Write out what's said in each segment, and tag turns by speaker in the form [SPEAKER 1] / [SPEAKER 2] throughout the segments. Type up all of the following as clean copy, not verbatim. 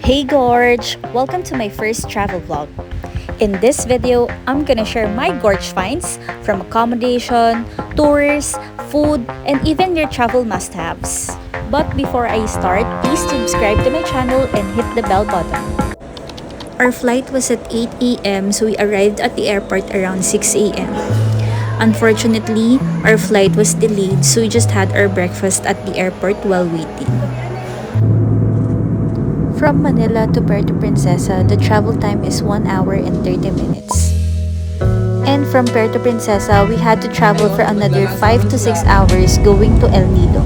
[SPEAKER 1] Hey Gorge! Welcome to my first travel vlog. In this video, I'm gonna share my Gorge finds from accommodation, tours, food, and even your travel must-haves. But before I start, please subscribe to my channel and hit the bell button. Our flight was at 8 a.m. so we arrived at the airport around 6 a.m. Unfortunately, our flight was delayed so we just had our breakfast at the airport while waiting. From Manila to Puerto Princesa, the travel time is 1 hour and 30 minutes. And from Puerto Princesa, we had to travel for another 5 to 6 hours going to El Nido.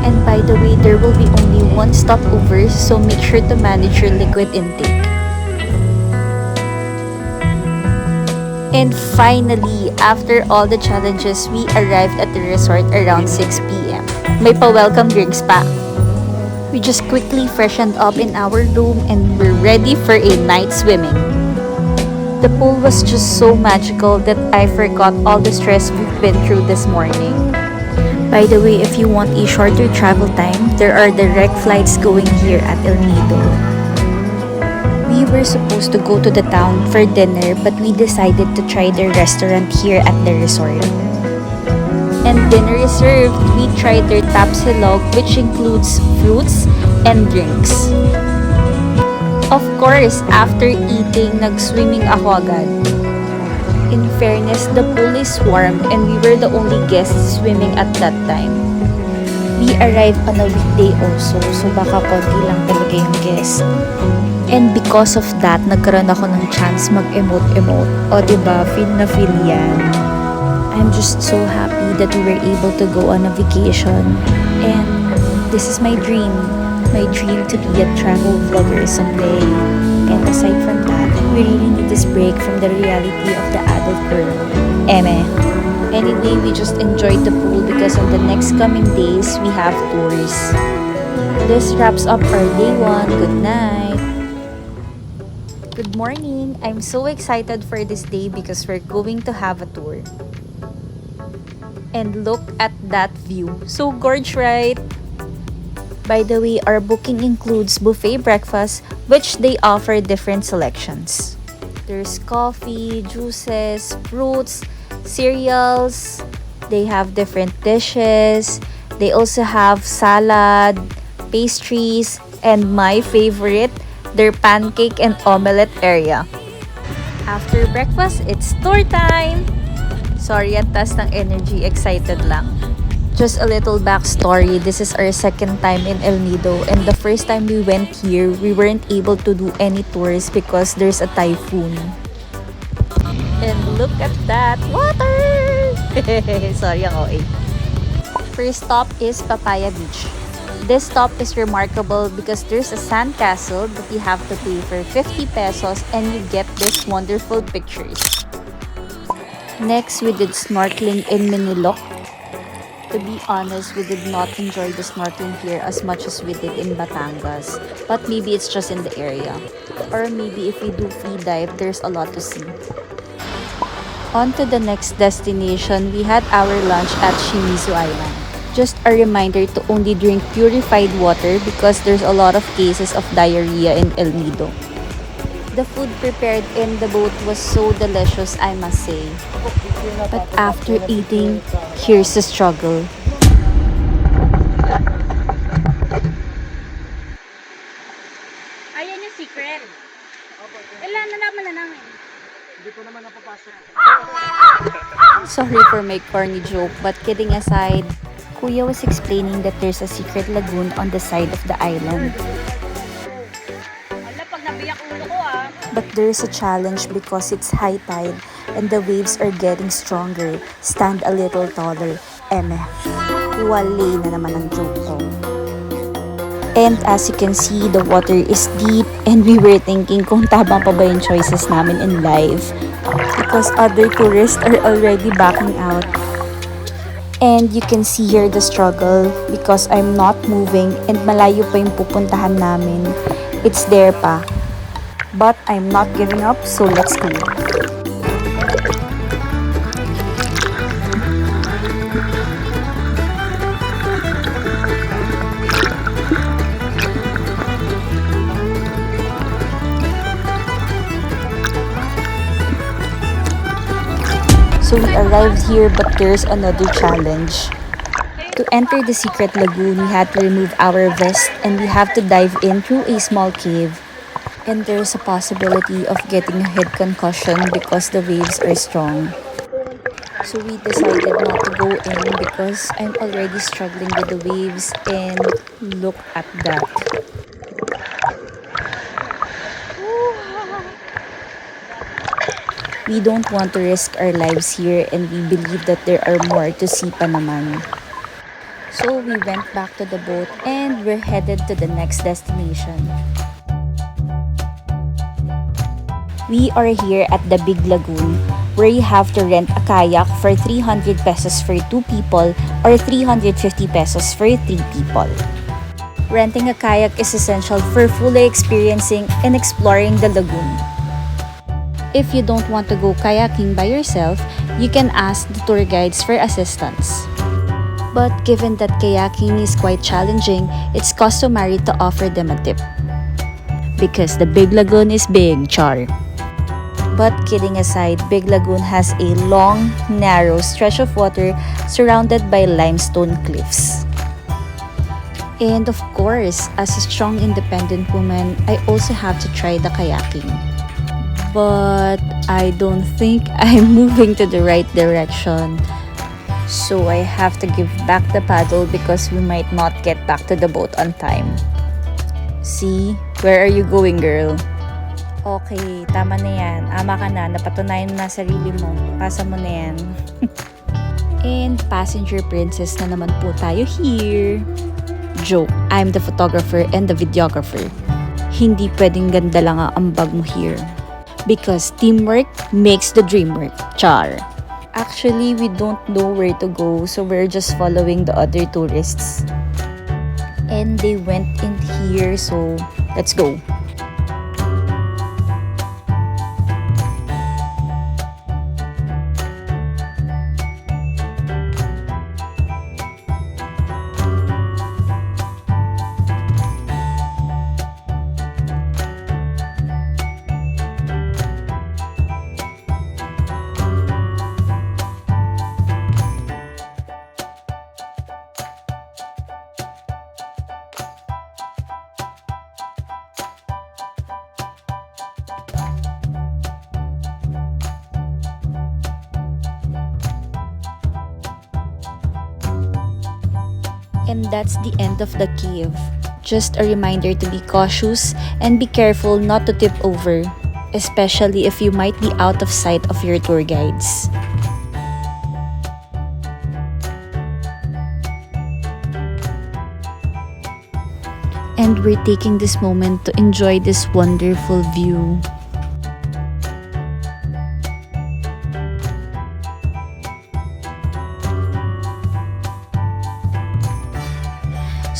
[SPEAKER 1] And by the way, there will be only one stopover, so make sure to manage your liquid intake. And finally, after all the challenges, we arrived at the resort around 6 p.m. May pa-welcome drinks pa. We just quickly freshened up in our room and we're ready for a night swimming. The pool was just so magical that I forgot all the stress we've been through this morning. By the way, if you want a shorter travel time, there are direct flights going here at El Nido. We were supposed to go to the town for dinner but we decided to try the restaurant here at the resort. And dinner is served, we tried their tapsilog, which includes fruits and drinks. Of course, after eating, nag-swimming ako agad. In fairness, the pool is warm and we were the only guests swimming at that time. We arrived on a weekday also, so baka konti lang talaga yung guest. And because of that, nagkaroon ako ng chance mag-emote-emote. O diba, feel na feel yan. I'm just so happy that we were able to go on a vacation, and this is my dream to be a travel vlogger someday. And aside from that, we really need this break from the reality of the adult world. Anyway, we just enjoyed the pool because on the next coming days, we have tours. This wraps up our day 1. Good night! Good morning! I'm so excited for this day because we're going to have a tour. And look at that view. So gorge, right? By the way, our booking includes buffet breakfast, which they offer different selections. There's coffee, juices, fruits, cereals. They have different dishes. They also have salad, pastries, and my favorite, their pancake and omelette area. After breakfast, it's tour time! Sorry, ang taas ng energy, excited lang. Just a little backstory, this is our second time in El Nido and the first time we went here, we weren't able to do any tours because there's a typhoon. And look at that, water! Sorry, ang OA. First stop is Papaya Beach. This stop is remarkable because there's a sand castle that you have to pay for 50 pesos and you get these wonderful pictures. Next, we did snorkeling in Miniloc. To be honest, we did not enjoy the snorkeling here as much as we did in Batangas. But maybe it's just in the area. Or maybe if we do free dive, there's a lot to see. On to the next destination, we had our lunch at Shimizu Island. Just a reminder to only drink purified water because there's a lot of cases of diarrhea in El Nido. The food prepared in the boat was so delicious, I must say. But after eating, here's the struggle.
[SPEAKER 2] Ayan yung secret. Ilan na naman na namin. Hindi ko naman napapasok.
[SPEAKER 1] Sorry for my corny joke, but kidding aside, Kuya was explaining that there's a secret lagoon on the side of the island.
[SPEAKER 2] Wala, pag nabiyak ulo ko
[SPEAKER 1] But there's a challenge because it's high tide and the waves are getting stronger. Stand a little taller. Wali na naman ang joke ko. And as you can see, the water is deep and we were thinking kung tama pa ba yung choices namin in life. Because other tourists are already backing out. And you can see here the struggle because I'm not moving and malayo pa yung pupuntahan namin. It's there pa. But I'm not giving up, so let's go. So we arrived here, but there's another challenge. To enter the secret lagoon, we had to remove our vest and we have to dive in through a small cave. And there's a possibility of getting a head concussion because the waves are strong. So we decided not to go in because I'm already struggling with the waves, and look at that. We don't want to risk our lives here, and we believe that there are more to see pa naman. So we went back to the boat and we're headed to the next destination. We are here at the Big Lagoon, where you have to rent a kayak for 300 pesos for 2 people or 350 pesos for 3 people. Renting a kayak is essential for fully experiencing and exploring the lagoon. If you don't want to go kayaking by yourself, you can ask the tour guides for assistance. But given that kayaking is quite challenging, it's customary to offer them a tip. Because the Big Lagoon is big, char. But kidding aside, Big Lagoon has a long, narrow stretch of water surrounded by limestone cliffs. And of course, as a strong independent woman, I also have to try the kayaking. But I don't think I'm moving to the right direction. So I have to give back the paddle because we might not get back to the boat on time. See? Where are you going, girl? Okay, tama na yan. Ama ka na, napatunayan mo na sarili mo. Pasa mo na yan. And passenger princess na naman po tayo here. Joke, I'm the photographer and the videographer. Hindi pwedeng ganda lang ang bag mo here. Because teamwork makes the dream work. Char. Actually, we don't know where to go, so we're just following the other tourists. And they went in here, so let's go. And that's the end of the cave. Just a reminder to be cautious and be careful not to tip over, especially if you might be out of sight of your tour guides. And we're taking this moment to enjoy this wonderful view.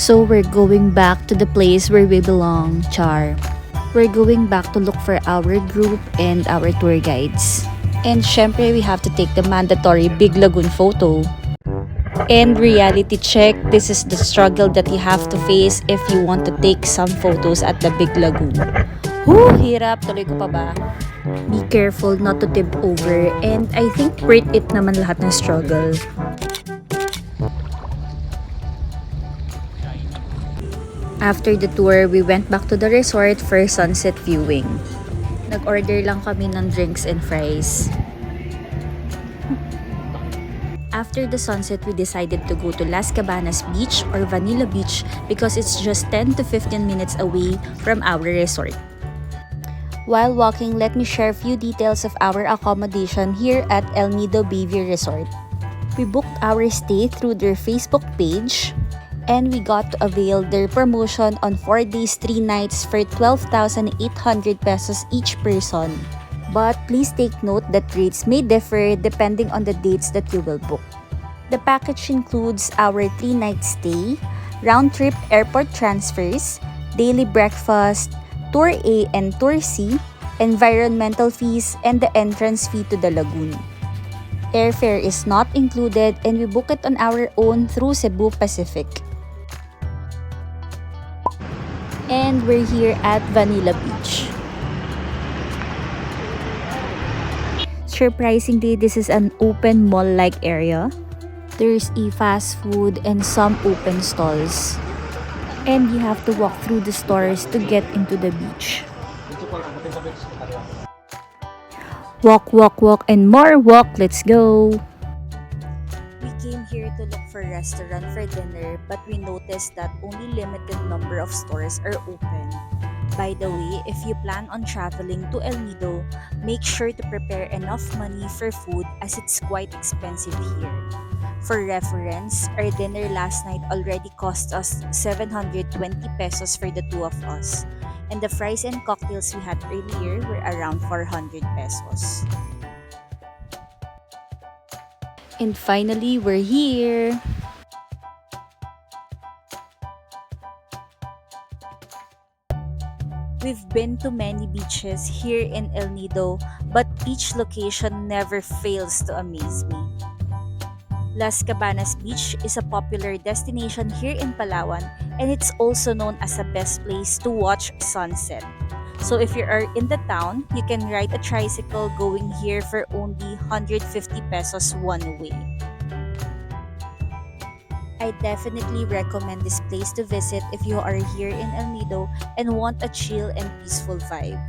[SPEAKER 1] So we're going back to the place where we belong, char. We're going back to look for our group and our tour guides. And syempre, we have to take the mandatory Big Lagoon photo. And reality check, this is the struggle that you have to face if you want to take some photos at the Big Lagoon. Whoo! Hirap, tuloy ko pa ba? Be careful not to tip over, and I think worth it naman lahat ng struggle. After the tour, we went back to the resort for sunset viewing. Nag-order lang kami ng drinks and fries. After the sunset, we decided to go to Las Cabanas Beach or Manila Beach because it's just 10 to 15 minutes away from our resort. While walking, let me share a few details of our accommodation here at El Nido Bayview Resort. We booked our stay through their Facebook page, and we got to avail their promotion on 4 days, 3 nights for 12,800 pesos each person. But please take note that rates may differ depending on the dates that you will book. The package includes our 3-night stay, round-trip airport transfers, daily breakfast, Tour A and Tour C, environmental fees, and the entrance fee to the lagoon. Airfare is not included, and we book it on our own through Cebu Pacific. And we're here at Manila Beach. Surprisingly, this is an open mall-like area. There's a fast food and some open stalls. And you have to walk through the stores to get into the beach. Walk, walk, walk, and more walk. Let's go! We came here to look for a restaurant for dinner, but we noticed that only limited number of stores are open. By the way, if you plan on traveling to El Nido, make sure to prepare enough money for food as it's quite expensive here. For reference, our dinner last night already cost us 720 pesos for the two of us, and the fries and cocktails we had earlier were around 400 pesos. And finally, we're here! We've been to many beaches here in El Nido, but each location never fails to amaze me. Las Cabanas Beach is a popular destination here in Palawan, and it's also known as the best place to watch sunset. So if you are in the town, you can ride a tricycle going here for only 150 pesos one way. I definitely recommend this place to visit if you are here in El Nido and want a chill and peaceful vibe.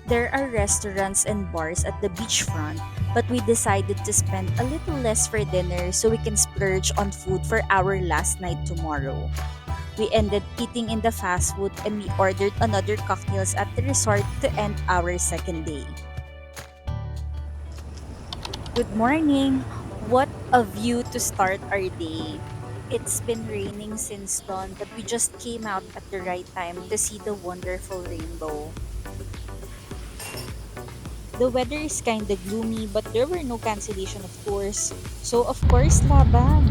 [SPEAKER 1] There are restaurants and bars at the beachfront, but we decided to spend a little less for dinner so we can splurge on food for our last night tomorrow. We ended eating in the fast food and we ordered another cocktails at the resort to end our second day. Good morning! What a view to start our day. It's been raining since dawn, but we just came out at the right time to see the wonderful rainbow. The weather is kinda gloomy, but there were no cancellation of tours. So of course, laban!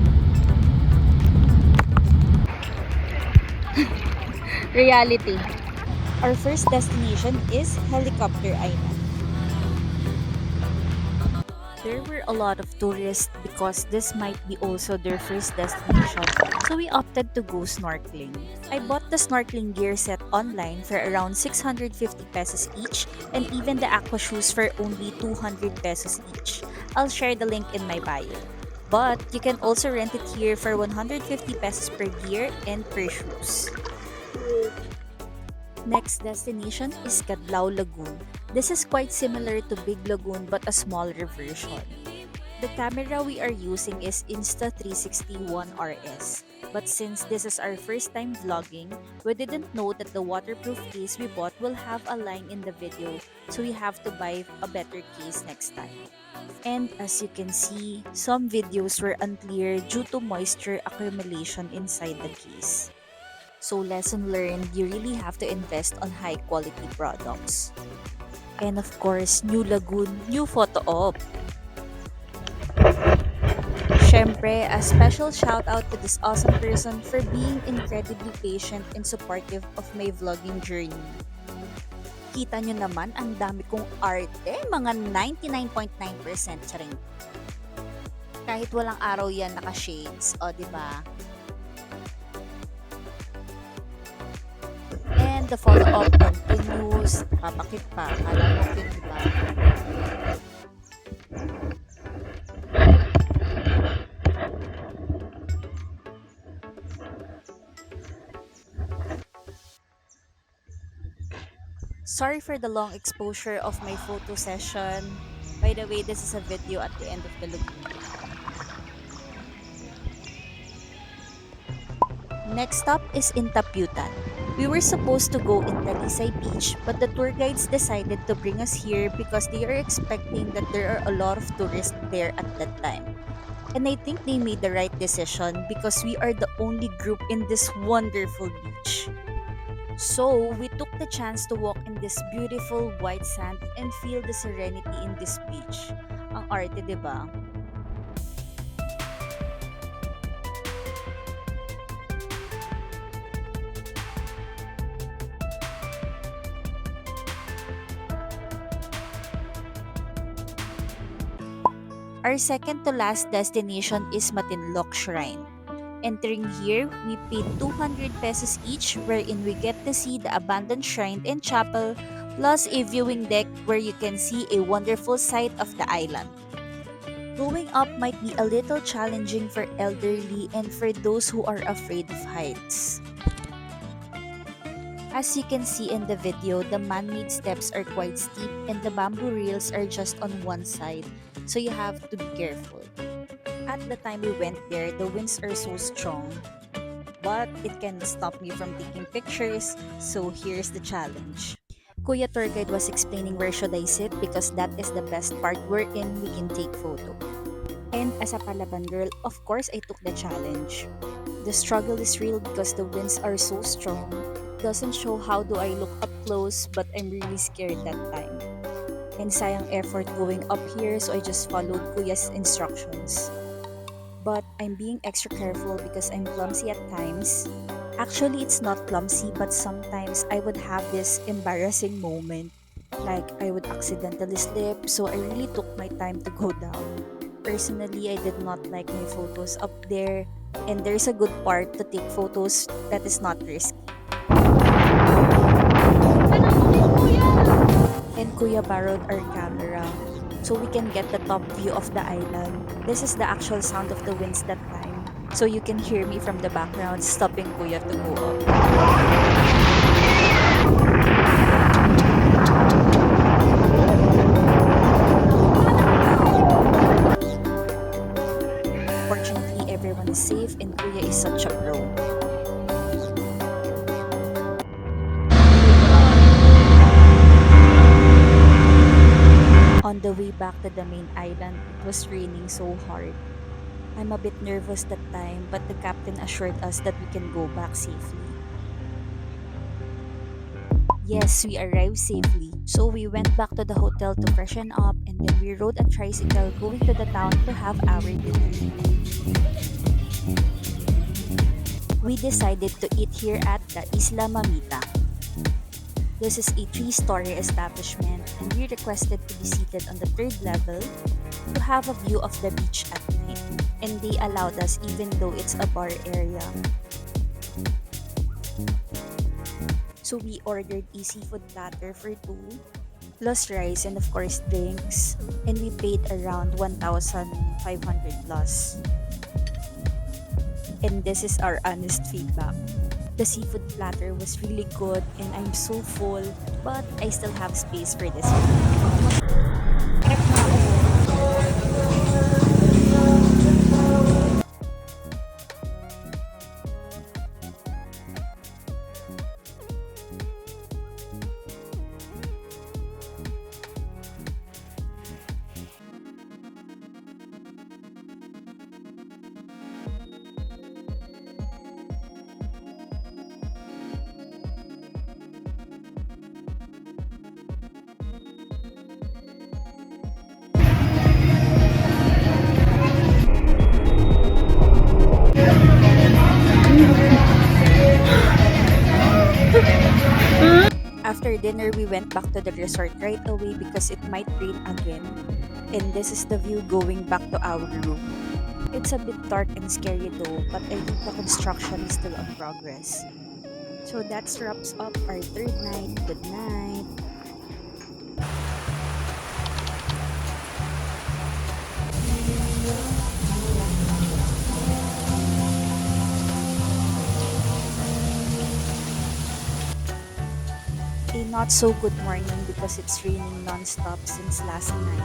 [SPEAKER 1] Reality. Our first destination is Helicopter Island. There were a lot of tourists because this might be also their first destination, so we opted to go snorkeling. I bought the snorkeling gear set online for around 650 pesos each, and even the aqua shoes for only 200 pesos each. I'll share the link in my bio. But you can also rent it here for 150 pesos per gear and per shoes. Next destination is Cadlao Lagoon. This is quite similar to Big Lagoon but a smaller version. The camera we are using is Insta360 1RS. But since this is our first time vlogging, we didn't know that the waterproof case we bought will have a line in the video, so we have to buy a better case next time. And as you can see, some videos were unclear due to moisture accumulation inside the case. So lesson learned, you really have to invest on high quality products. And of course, new lagoon, new photo op. Syempre, a special shout out to this awesome person for being incredibly patient and supportive of my vlogging journey. Kita nyo naman, ang dami kong arte, mga 99.9% charing. Kahit walang araw yan, naka-shades, o diba? And the follow-up continues. Papakit pa. Alam mo, diba? Sorry for the long exposure of my photo session. By the way, this is a video at the end of the lagoon. Next stop is in Tapiutan. We were supposed to go in Talisay Beach, but the tour guides decided to bring us here because they are expecting that there are a lot of tourists there at that time. And I think they made the right decision because we are the only group in this wonderful beach. So, we took the chance to walk in this beautiful white sand and feel the serenity in this beach. Ang arte, diba? Our second to last destination is Miniloc Shrine. Entering here, we paid 200 pesos each wherein we get to see the abandoned shrine and chapel plus a viewing deck where you can see a wonderful sight of the island. Going up might be a little challenging for elderly and for those who are afraid of heights. As you can see in the video, the man-made steps are quite steep and the bamboo rails are just on one side, so you have to be careful. At the time we went there, the winds are so strong, but it can stop me from taking pictures, so here's the challenge. Kuya tour guide was explaining where should I sit because that is the best part wherein we can take photo. And as a Palaban girl, of course I took the challenge. The struggle is real because the winds are so strong. It doesn't show how do I look up close, but I'm really scared that time. And sayang effort going up here, so I just followed Kuya's instructions. But I'm being extra careful because I'm clumsy at times. Actually, it's not clumsy, but sometimes I would have this embarrassing moment. Like I would accidentally slip, so I really took my time to go down. Personally, I did not like my photos up there, and there's a good part to take photos that is not risky. And Kuya borrowed our camera so we can get the top view of the island. This is the actual sound of the winds that time, so you can hear me from the background stopping Kuya to go up. Fortunately, everyone is safe and Kuya is such a pro. On the way back to the main island, it was raining so hard. I'm a bit nervous that time, but the captain assured us that we can go back safely. Yes, we arrived safely. So we went back to the hotel to freshen up and then we rode a tricycle going to the town to have our dinner. We decided to eat here at the Isla Mamita. This is a 3-story establishment and we requested to be seated on the 3rd level to have a view of the beach at night. And they allowed us even though it's a bar area. So we ordered a seafood platter for 2, plus rice and of course drinks. And we paid around 1,500 plus. And this is our honest feedback. The seafood platter was really good and I'm so full, but I still have space for this one. After dinner, we went back to the resort right away because it might rain again. And this is the view going back to our room. It's a bit dark and scary though, but I think the construction is still in progress. So that wraps up our 3rd night. Good night! A not so good morning because it's raining non-stop since last night.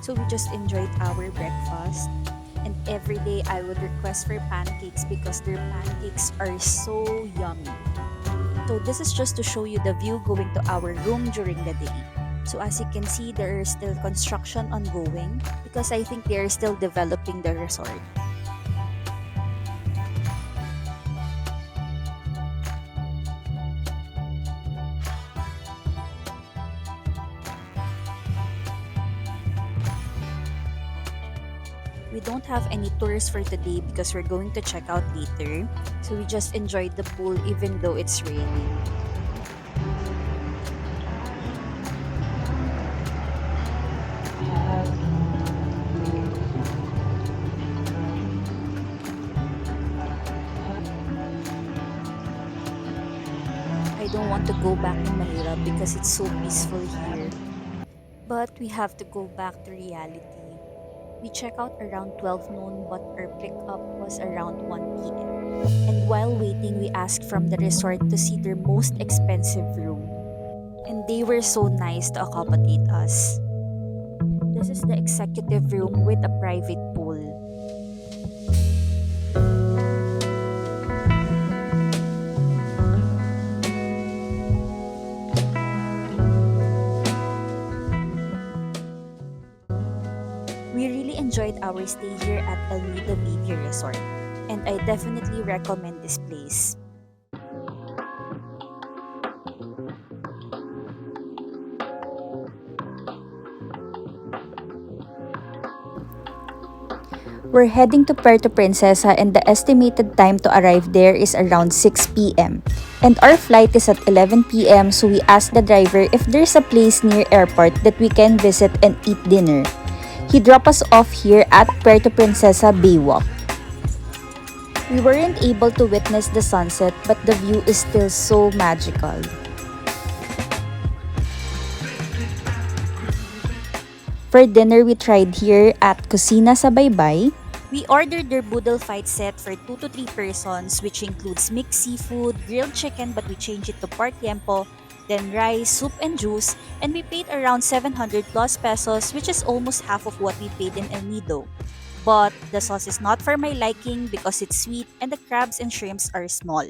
[SPEAKER 1] So we just enjoyed our breakfast. And every day I would request for pancakes because their pancakes are so yummy. So this is just to show you the view going to our room during the day. So as you can see, there is still construction ongoing because I think they are still developing the resort. We don't have any tours for today because we're going to check out later. So we just enjoyed the pool even though it's raining. don't want to go back in Manila because it's so peaceful here. But we have to go back to reality. We check out around 12 noon but our pickup was around 1 p.m. And while waiting, we asked from the resort to see their most expensive room. And they were so nice to accommodate us. This is the executive room with a private pool. We really enjoyed our stay here at El Nido Bayview Resort, and I definitely recommend this place. We're heading to Puerto Princesa and the estimated time to arrive there is around 6 p.m. And our flight is at 11 p.m. so we asked the driver if there's a place near airport that we can visit and eat dinner. He dropped us off here at Puerto Princesa Baywalk. We weren't able to witness the sunset but the view is still so magical. For dinner, we tried here at Kusina sa Baybay. We ordered their boodle fight set for 2 to 3 persons, which includes mixed seafood, grilled chicken but we changed it to pork tiempo, then rice, soup and juice, and we paid around 700 plus pesos, which is almost half of what we paid in El Nido. But the sauce is not for my liking because it's sweet and the crabs and shrimps are small.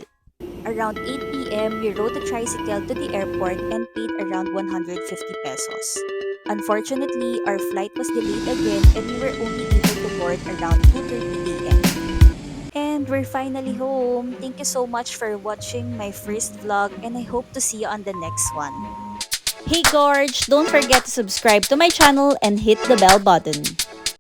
[SPEAKER 1] Around 8 p.m., we rode a tricycle to the airport and paid around 150 pesos. Unfortunately, our flight was delayed again and we were only able to board around 2:30 a.m. And we're finally home. Thank you so much for watching my first vlog and I hope to see you on the next one. Hey Gorg! Don't forget to subscribe to my channel and hit the bell button.